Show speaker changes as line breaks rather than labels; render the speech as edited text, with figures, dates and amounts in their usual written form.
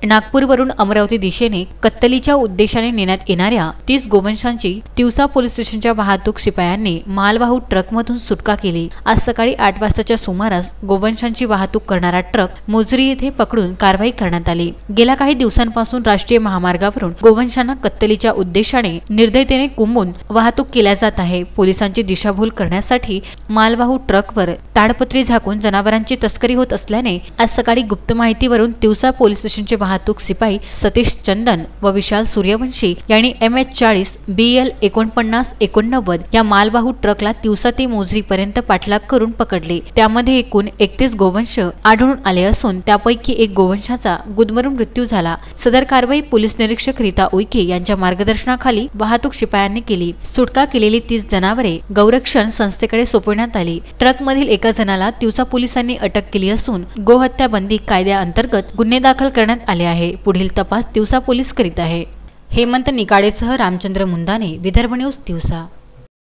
नागपूरवरून अमरावती दिशेने कत्तलीच्या उद्देशाने नेण्यात येणाऱ्या 30 गोवंशांची तिवसा पोलीस स्टेशनच्या वाहतूक शिपायांनी मालवाहू ट्रकमधून सुटका केली। आज सकाळी 8 वाजताच्या सुमारास गोवंशांची वाहतूक करणारा ट्रक मोजरी येथे पकडून कारवाई करण्यात आली। गेल्या काही दिवसांपासून राष्ट्रीय महामार्गावरून गोवंशांना कत्तलीच्या उद्देशाने निर्दयतेने कुंबून वाहतूक केल्या जात आहे। पोलिसांची दिशाभूल करण्यासाठी मालवाहू ट्रकवर ताडपत्री झाकून जनावरांची तस्करी होत असल्याने आज सकाळी गुप्त माहितीवरून तिवसा पोलीस स्टेशनचे वाहतूक सिपाई सतीश चंदन व विशाल सूर्यवंशी यांनी MH40 BL 4989 या मालवाहू ट्रकला तिवसा ते मोजरी पर्यंत पाठलाग करून पकडले। त्यामध्ये एकूण 31 गोवंश आढळून आले असून त्यापैकी एक गोवंशाचा गुदमरून मृत्यू झाला। सदर कारवाई पोलीस निरीक्षक रीता उईके यांच्या मार्गदर्शनाखाली वाहतूक शिपायांनी केली। सुटका केलेली 30 जनावरे गौरक्षण संस्थेकडे सोपवण्यात आली। ट्रकमधील एका जणाला तिवसा पोलिसांनी अटक केली असून गोहत्या बंदी कायद्याअंतर्गत गुन्हे दाखल करण्यात आले आहे। पुढील तपास तिवसा पोलीस करीत आहे। हेमंत निकाडेसह रामचंद्र मुंदाने, विदर्भ न्यूज, तिवसा।